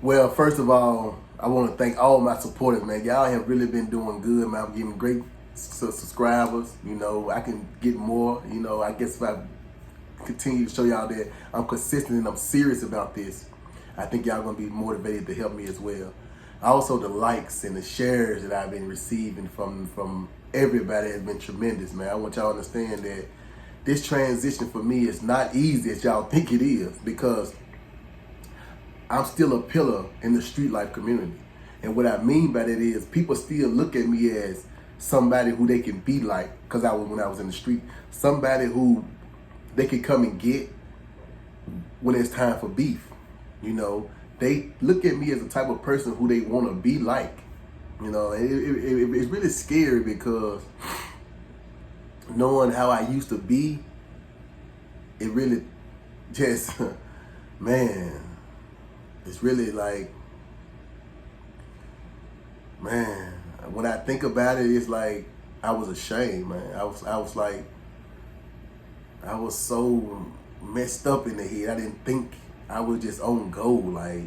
Well, first of all, I want to thank all my supporters, man. Y'all have really been doing good, man. I'm getting great subscribers. You know, I can get more. You know, I guess if I continue to show y'all that I'm consistent and I'm serious about this, I think y'all gonna be motivated to help me as well. Also, the likes and the shares that I've been receiving from everybody has been tremendous, man. I want y'all to understand that this transition for me is not easy as y'all think it is, because I'm still a pillar in the street life community. And what I mean by that is people still look at me as somebody who they can be like, because when I was in the street, somebody who they can come and get when it's time for beef. You know, they look at me as the type of person who they want to be like. You know, it's really scary because knowing how I used to be, it really just, man, it's really like, man, when I think about it, it's like I was ashamed, man. I was like, I was so messed up in the head. I didn't think I was just on goal. Like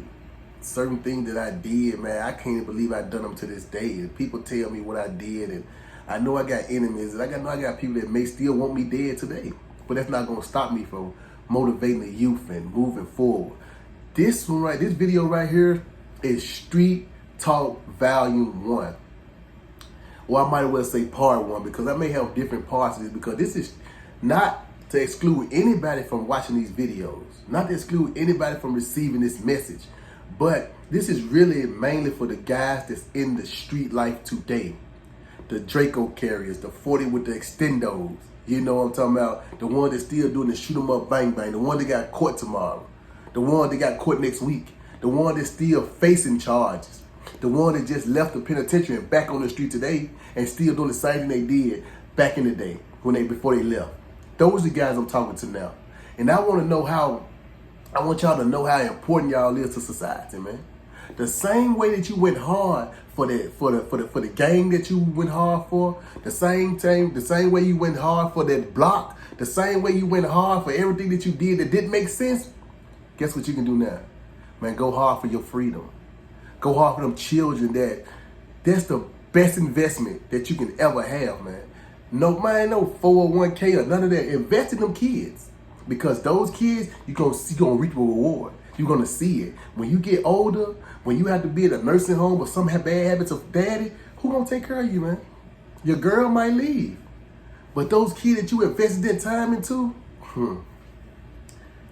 certain things that I did, man, I can't believe I done them to this day. And people tell me what I did, and I know I got enemies, and I got people that may still want me dead today. But that's not gonna stop me from motivating the youth and moving forward. This video right here is Street Talk Volume 1. Well, I might as well say Part 1, because I may have different parts of this, because this is not to exclude anybody from watching these videos, not to exclude anybody from receiving this message, but this is really mainly for the guys that's in the street life today. The Draco carriers, the 40 with the extendos, you know what I'm talking about? The one that's still doing the shoot 'em up bang bang, the one that got caught tomorrow, the one that got caught next week, the one that's still facing charges, the one that just left the penitentiary and back on the street today and still doing the same thing they did back in the day before they left. Those are the guys I'm talking to now. And I want y'all to know how important y'all is to society, man. The same way that you went hard for the gang that you went hard for, the same way you went hard for that block, the same way you went hard for everything that you did that didn't make sense. Guess what you can do now? Man, go hard for your freedom. Go hard for them children. That's the best investment that you can ever have, man. No 401k or none of that. Invest in them kids, because those kids, you're gonna reap a reward. You're gonna see it when you get older. When you have to be at a nursing home or some bad habits of daddy, who gonna take care of you, man? Your girl might leave, but those kids that you invested that time into,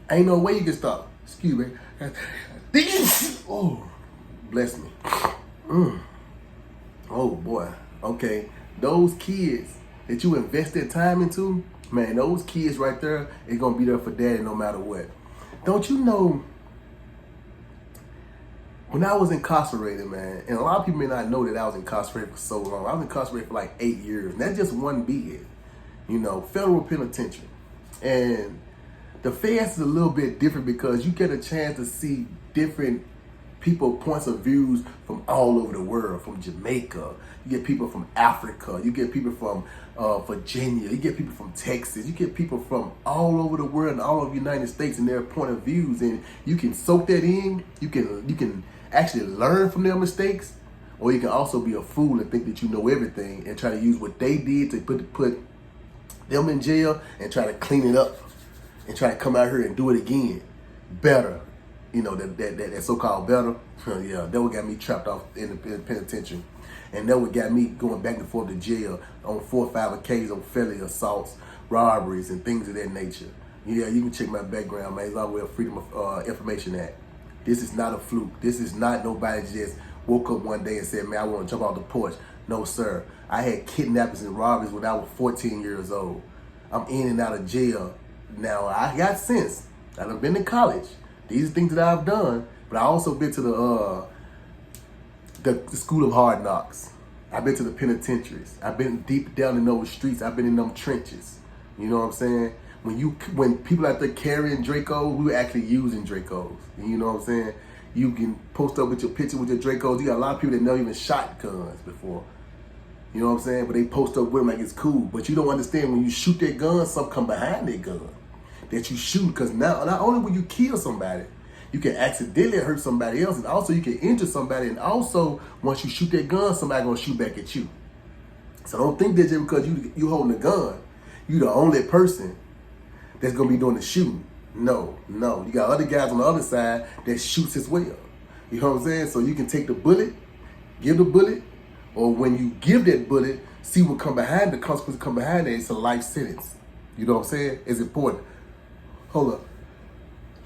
ain't no way you can stop. Excuse me. Oh, bless me. Oh boy. Okay, those kids that you invested time into, man, those kids right there is gonna be there for daddy no matter what. Don't you know, when I was incarcerated, man, and a lot of people may not know that I was incarcerated for so long. I was incarcerated for like 8 years, and that's just one bid, you know, federal penitentiary. And the feds is a little bit different because you get a chance to see different people points of views from all over the world, from Jamaica, you get people from Africa, you get people from Virginia, you get people from Texas, you get people from all over the world and all of the United States and their point of views, and you can soak that in. You can actually learn from their mistakes, or you can also be a fool and think that you know everything and try to use what they did to put them in jail and try to clean it up and try to come out here and do it again better. You know, that so-called better. Yeah, that what got me trapped off in the penitentiary. And that what got me going back and forth to jail on 4 or 5 occasions on felony assaults, robberies, and things of that nature. Yeah, you can check my background, man. It's all with Freedom of Information Act. This is not a fluke. This is not nobody just woke up one day and said, man, I want to jump off the porch. No, sir. I had kidnappings and robberies when I was 14 years old. I'm in and out of jail. Now, I got sense. I've been to college. These are things that I've done, but I also been to the school of hard knocks. I've been to the penitentiaries. I've been deep down in those streets. I've been in them trenches. You know what I'm saying? When people out there carrying Dracos, we were actually using Dracos. You know what I'm saying? You can post up with your picture with your Dracos. You got a lot of people that never even shot guns before. You know what I'm saying? But they post up with them like it's cool. But you don't understand, when you shoot that gun, something come behind that gun that you shoot. Because now, not only will you kill somebody, You can accidentally hurt somebody else, and also you can injure somebody. And also, once you shoot that gun, somebody gonna shoot back at you. So don't think that just because you holding a gun, you the only person that's gonna be doing the shooting. No. You got other guys on the other side that shoots as well. You know what I'm saying? So you can take the bullet, give the bullet, or when you give that bullet, see what come behind the consequences come behind it. It's a life sentence. You know what I'm saying? It's important. Hold up.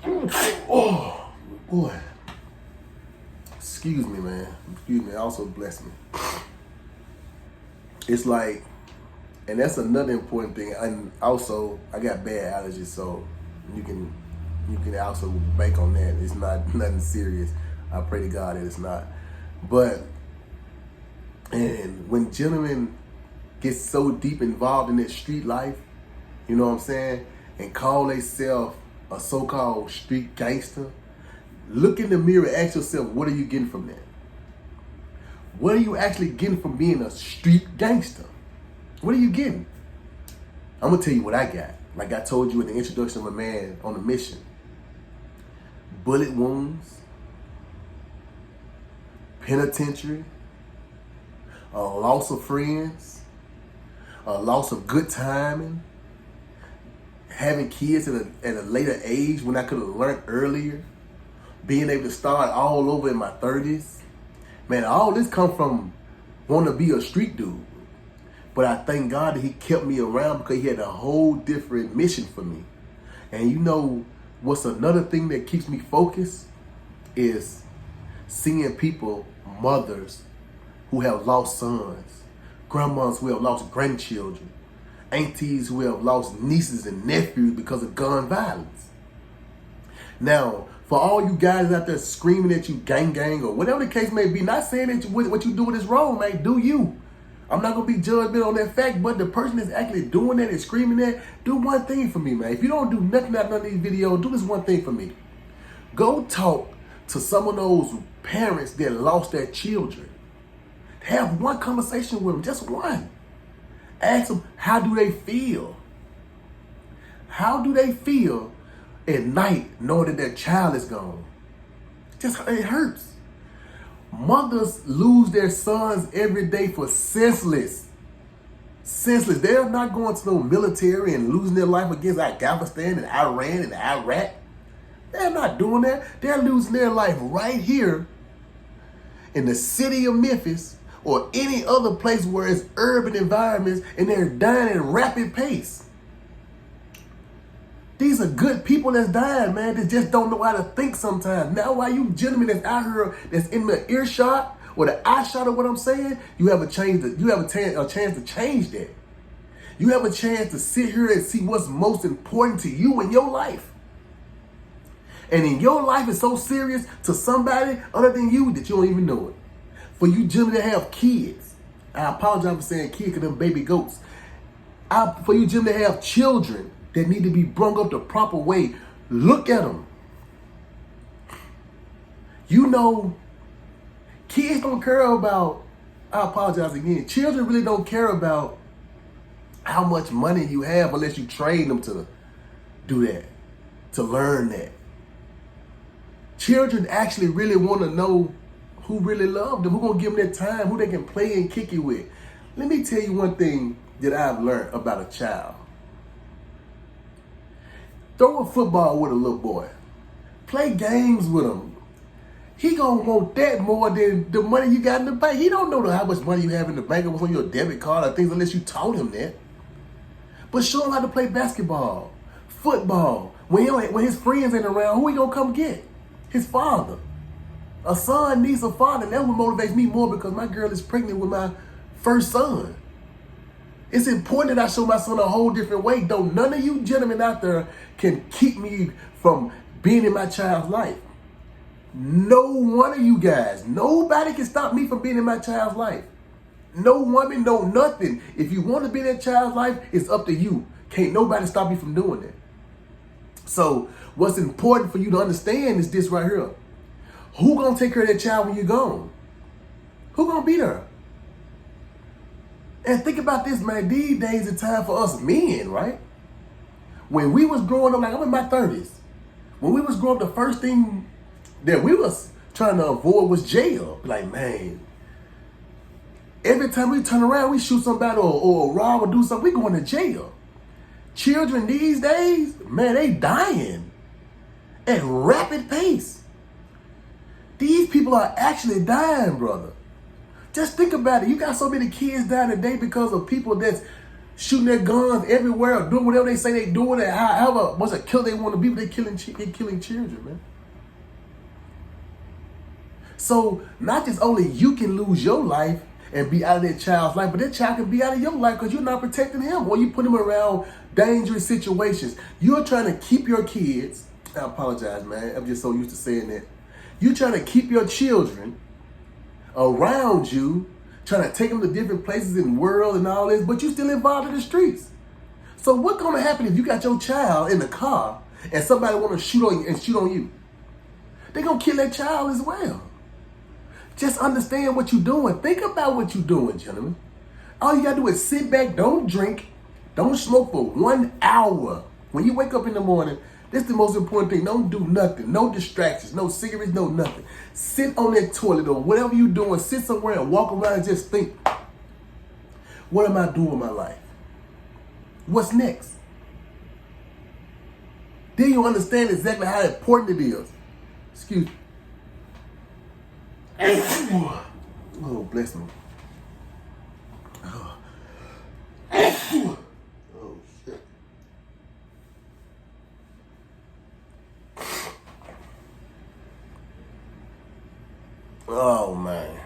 Oh boy. Excuse me, man. Excuse me. Also bless me. It's like, and that's another important thing. And also, I got bad allergies, so you can also bank on that. It's not nothing serious. I pray to God that it's not. But, and when gentlemen get so deep involved in that street life, you know what I'm saying, and call themselves a so-called street gangster, look in the mirror and ask yourself, what are you getting from that? What are you actually getting from being a street gangster? What are you getting? I'm gonna tell you what I got. Like I told you in the introduction of a man on a mission. Bullet wounds, penitentiary, a loss of friends, a loss of good timing, having kids at a later age when I could have learned earlier, being able to start all over in my 30s. Man, all this come from wanting to be a street dude. But I thank God that he kept me around because he had a whole different mission for me. And you know what's another thing that keeps me focused is seeing people, mothers who have lost sons, grandmas who have lost grandchildren, aunties who have lost nieces and nephews because of gun violence. Now, for all you guys out there screaming at you gang or whatever the case may be, not saying that what you doing is wrong, man, do you. I'm not going to be judgmental on that fact, but the person that's actually doing that and screaming that, do one thing for me, man. If you don't do nothing out of none of these videos, do this one thing for me. Go talk to some of those parents that lost their children. Have one conversation with them, just one. Ask them, how do they feel? How do they feel at night knowing that their child is gone? It hurts. Mothers lose their sons every day for senseless. They're not going to no military and losing their life against Afghanistan and Iran and Iraq. They're not doing that. They're losing their life right here in the city of Memphis or any other place where it's urban environments, and they're dying at a rapid pace. These are good people that's dying, man. They just don't know how to think sometimes. Now, while you gentlemen that's out here, that's in the earshot or the eye shot of what I'm saying, you have a chance to change that. You have a chance to sit here and see what's most important to you in your life. And in your life is so serious to somebody other than you that you don't even know it. For you gentlemen that have kids, I apologize for saying kids because them baby goats. For you gentlemen that have children that need to be brought up the proper way, look at them. You know, kids don't care about, I apologize again, children really don't care about how much money you have unless you train them to do that, to learn that. Children actually really want to know who really love them, who gonna give them their time, who they can play and kick it with. Let me tell you one thing that I've learned about a child. Throw a football with a little boy. Play games with him. He gonna want that more than the money you got in the bank. He don't know how much money you have in the bank or what's on your debit card or things unless you taught him that. But show him how to play basketball, football. When his friends ain't around, who he gonna come get? His father. A son needs a father. And that's what motivates me more because my girl is pregnant with my first son. It's important that I show my son a whole different way. Though none of you gentlemen out there can keep me from being in my child's life. No one of you guys, nobody can stop me from being in my child's life. No woman, no nothing. If you want to be in that child's life, it's up to you. Can't nobody stop you from doing that. So what's important for you to understand is this right here. Who gonna take care of that child when you're gone? Who gonna be there? And think about this, man. These days it's time for us men, right? When we was growing up, like I'm in my 30s. When we was growing up, the first thing that we was trying to avoid was jail. Like, man, every time we turn around, we shoot somebody or rob or do something, we going to jail. Children these days, man, they dying at rapid pace. These people are actually dying, brother. Just think about it. You got so many kids dying today because of people that's shooting their guns everywhere, doing whatever they say they doing, and however much a killer they want to be, but they killing children, man. So not just only you can lose your life and be out of that child's life, but that child can be out of your life because you're not protecting him or you put him around dangerous situations. You're trying to keep your kids, I apologize, man, I'm just so used to saying that. You're trying to keep your children around you, trying to take them to different places in the world and all this, but you still involved in the streets. So what's going to happen if you got your child in the car and somebody want to shoot on you? They're going to kill that child as well. Just understand what you're doing. Think about what you're doing, gentlemen. All you got to do is sit back, don't drink, don't smoke for 1 hour. When you wake up in the morning, this is the most important thing. Don't do nothing. No distractions, no cigarettes, no nothing. Sit on that toilet or whatever you're doing. Sit somewhere and walk around and just think, what am I doing with my life? What's next? Then you understand exactly how important it is. Excuse me. Oh, bless me. Oh, shit. Oh, man.